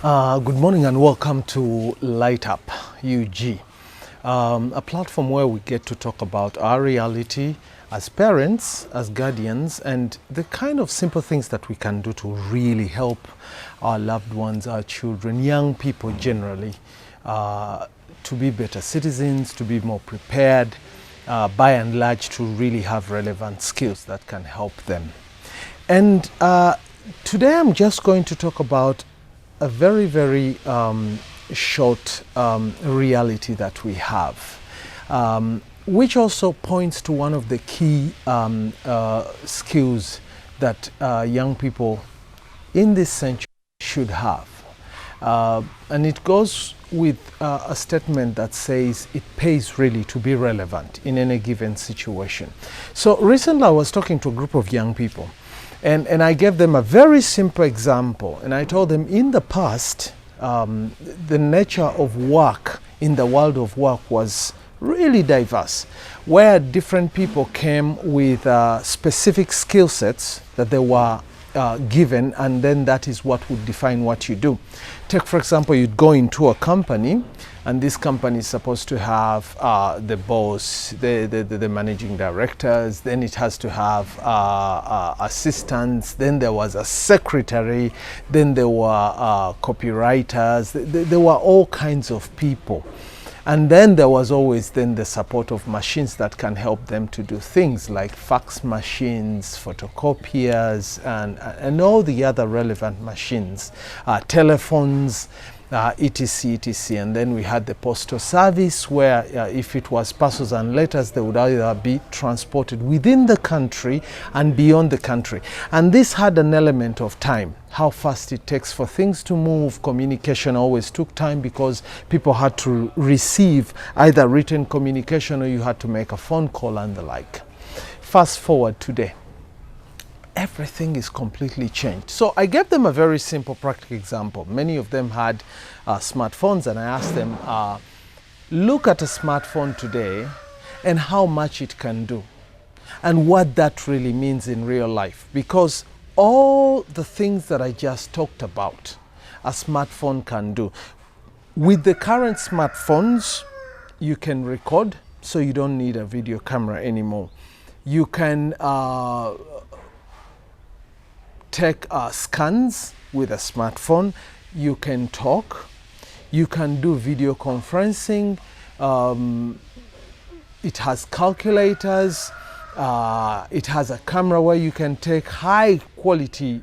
Good morning and welcome to Lightup UG, a platform where we get to talk about our reality as parents, as guardians, and the kind of simple things that we can do to really help our loved ones, our children, young people generally, to be better citizens, to be more prepared, by and large, to really have relevant skills that can help them. And today I'm just going to talk about a very short reality that we have, which also points to one of the key skills that young people in this century should have. And it goes with a statement that says it pays really to be relevant in any given situation. So recently I was talking to a group of young people, and I gave them a very simple example, and I told them in the past, the nature of work in the world of work was really diverse, where different people came with specific skill sets that they were given, and then that is what would define what you do. Take, for example, you'd go into a company, and this company is supposed to have the boss, the managing directors, then it has to have assistants, then there was a secretary, then there were copywriters, there were all kinds of people. And then there was always then the support of machines that can help them to do things like fax machines, photocopiers, and all the other relevant machines, telephones, etc. And then we had the postal service, where if it was parcels and letters, they would either be transported within the country and beyond the country. And this had an element of time, how fast it takes for things to move. Communication always took time because people had to receive either written communication or you had to make a phone call and the like. Fast forward today, everything is completely changed. So I gave them a very simple practical example. Many of them had smartphones, and I asked them, look at a smartphone today and how much it can do and what that really means in real life. Because all the things that I just talked about, a smartphone can do. With the current smartphones, you can record, so you don't need a video camera anymore. You can take scans with a smartphone. You can talk. You can do video conferencing. It has calculators. It has a camera where you can take high quality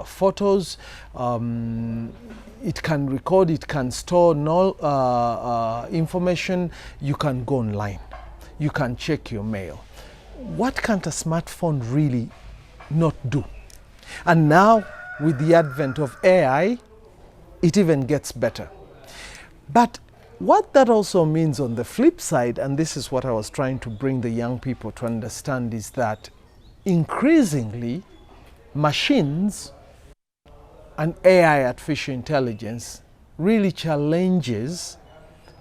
photos. It can record, it can store information. You can go online. You can check your mail. What can't a smartphone really not do? And now, with the advent of AI, it even gets better. But what that also means on the flip side, and this is what I was trying to bring the young people to understand, is that increasingly machines and AI, artificial intelligence, really challenges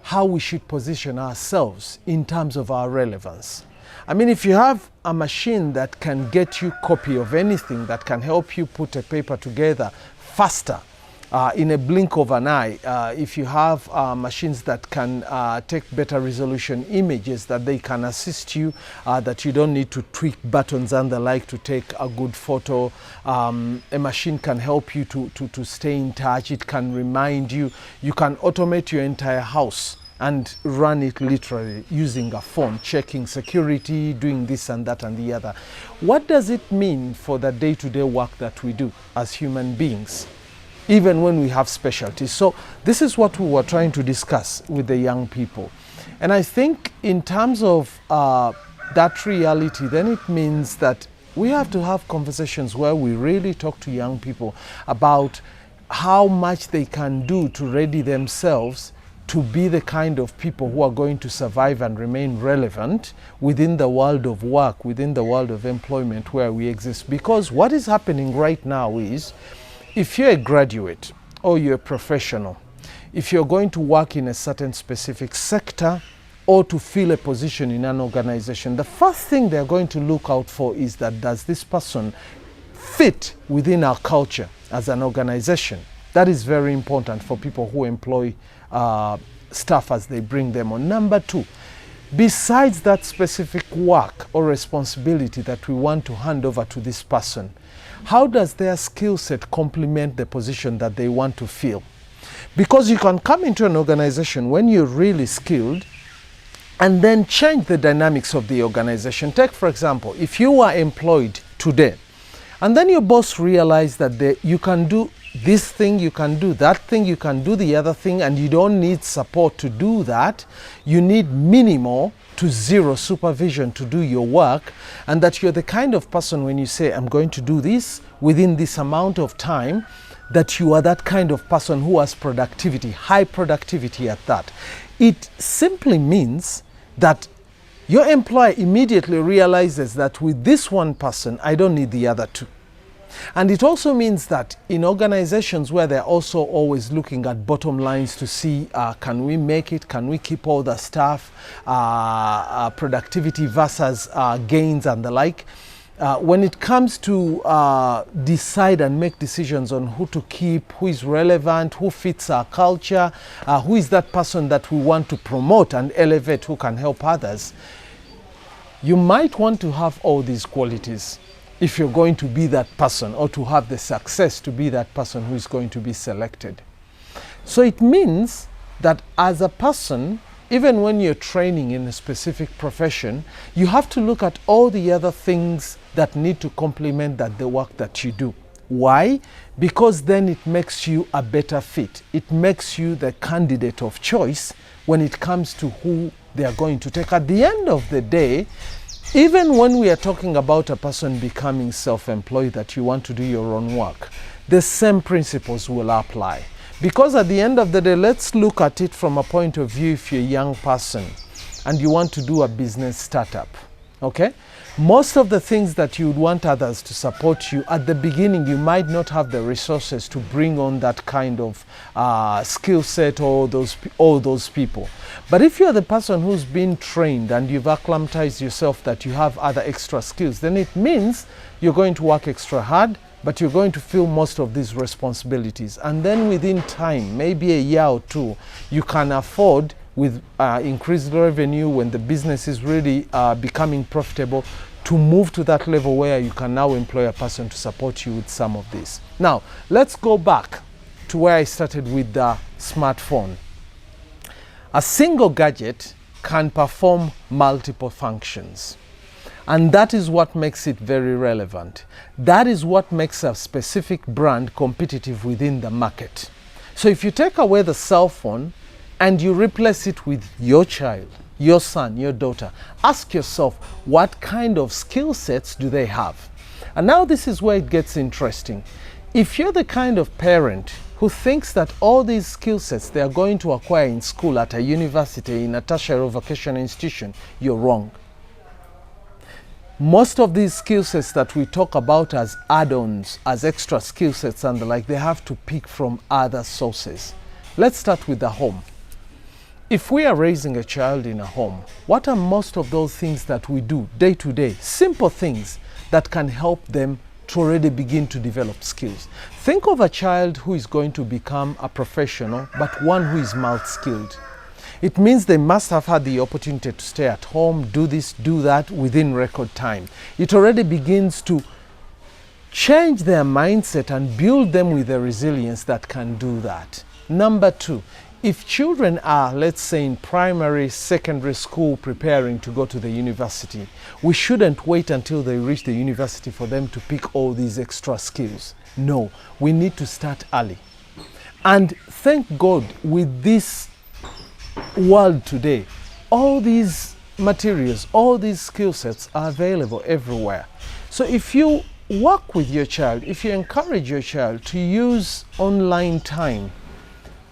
how we should position ourselves in terms of our relevance. I mean, if you have a machine that can get you a copy of anything, that can help you put a paper together faster, in a blink of an eye, if you have machines that can take better resolution images, that they can assist you, that you don't need to tweak buttons and the like to take a good photo. A machine can help you to stay in touch. It can remind you. You can automate your entire house and run it literally using a phone, checking security, doing this and that and the other. What does it mean for the day-to-day work that we do as human beings, even when we have specialties? So this is what we were trying to discuss with the young people. And I think in terms of that reality, then it means that we have to have conversations where we really talk to young people about how much they can do to ready themselves to be the kind of people who are going to survive and remain relevant within the world of work, within the world of employment where we exist. Because what is happening right now is, if you're a graduate or you're a professional, if you're going to work in a certain specific sector or to fill a position in an organization, the first thing they're going to look out for is, that, does this person fit within our culture as an organization? That is very important for people who employ staff as they bring them on. Number two, besides that specific work or responsibility that we want to hand over to this person, how does their skill set complement the position that they want to fill? Because you can come into an organization when you're really skilled and then change the dynamics of the organization. Take, for example, if you are employed today and then your boss realized that you can do this thing, you can do that thing, you can do the other thing, and you don't need support to do that. You need minimal to zero supervision to do your work, and that you're the kind of person when you say, I'm going to do this within this amount of time, that you are that kind of person who has productivity, high productivity at that. It simply means that your employer immediately realizes that with this one person, I don't need the other two. And it also means that in organizations where they're also always looking at bottom lines to see, can we make it, can we keep all the staff, productivity versus gains and the like, when it comes to decide and make decisions on who to keep, who is relevant, who fits our culture, who is that person that we want to promote and elevate, who can help others, you might want to have all these qualities if you're going to be that person, or to have the success to be that person who is going to be selected. So it means that as a person, even when you're training in a specific profession, you have to look at all the other things that need to complement the work that you do. Why? Because then it makes you a better fit. It makes you the candidate of choice when it comes to who they are going to take. At the end of the day, even when we are talking about a person becoming self-employed, that you want to do your own work, the same principles will apply. Because at the end of the day, let's look at it from a point of view if you're a young person and you want to do a business startup, okay? Most of the things that you would want others to support you, at the beginning you might not have the resources to bring on that kind of skill set or all those people. But if you're the person who's been trained and you've acclimatized yourself that you have other extra skills, then it means you're going to work extra hard, but you're going to feel most of these responsibilities. And then within time, maybe a year or two, you can afford, with increased revenue, when the business is really becoming profitable, to move to that level where you can now employ a person to support you with some of this. Now, let's go back to where I started with the smartphone. A single gadget can perform multiple functions. And that is what makes it very relevant. That is what makes a specific brand competitive within the market. So if you take away the cell phone and you replace it with your child, your son, your daughter, ask yourself, what kind of skill sets do they have? And now this is where it gets interesting. If you're the kind of parent who thinks that all these skill sets they are going to acquire in school, at a university, in a tertiary or vocational institution, you're wrong. Most of these skill sets that we talk about as add-ons, as extra skill sets and the like, they have to pick from other sources. Let's start with the home. If we are raising a child in a home, what are most of those things that we do day to day? Simple things that can help them to already begin to develop skills. Think of a child who is going to become a professional, but one who is multi-skilled. It means they must have had the opportunity to stay at home, do this, do that within record time. It already begins to change their mindset and build them with the resilience that can do that. Number two, if children are, let's say, in primary, secondary school preparing to go to the university, we shouldn't wait until they reach the university for them to pick all these extra skills. No, we need to start early. And thank God, with this world today, all these materials, all these skill sets are available everywhere. So if you work with your child, if you encourage your child to use online time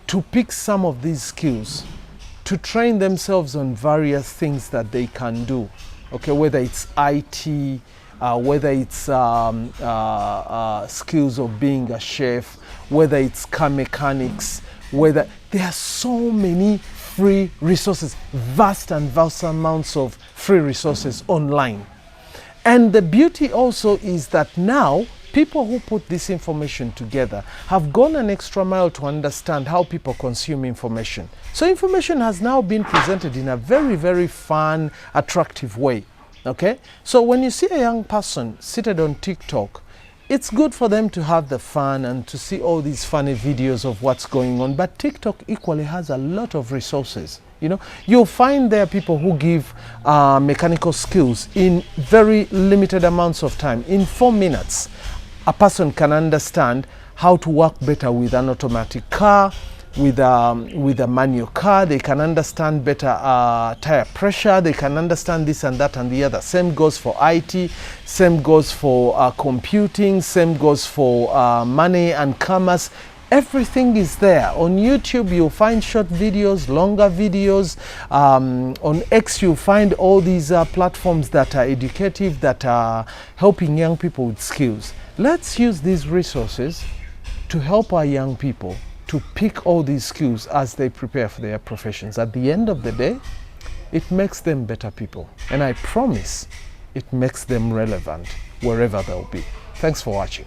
to pick some of these skills, to train themselves on various things that they can do, okay, whether it's IT, whether it's skills of being a chef, whether it's car mechanics, whether there are so many free resources, vast amounts of free resources online. And the beauty also is that now people who put this information together have gone an extra mile to understand how people consume information. So information has now been presented in a very, very fun, attractive way. Okay? So when you see a young person seated on TikTok, it's good for them to have the fun and to see all these funny videos of what's going on. But TikTok equally has a lot of resources. You know, you'll find there people who give mechanical skills in very limited amounts of time. In 4 minutes, a person can understand how to work better with an automatic car, with a manual car. They can understand better tire pressure. They can understand this and that and the other. Same goes for IT. Same goes for computing. Same goes for money and commerce. Everything is there. On YouTube, you'll find short videos, longer videos. On X, you'll find all these platforms that are educative, that are helping young people with skills. Let's use these resources to help our young people to pick all these skills as they prepare for their professions. At the end of the day, it makes them better people. And I promise it makes them relevant wherever they'll be. Thanks for watching.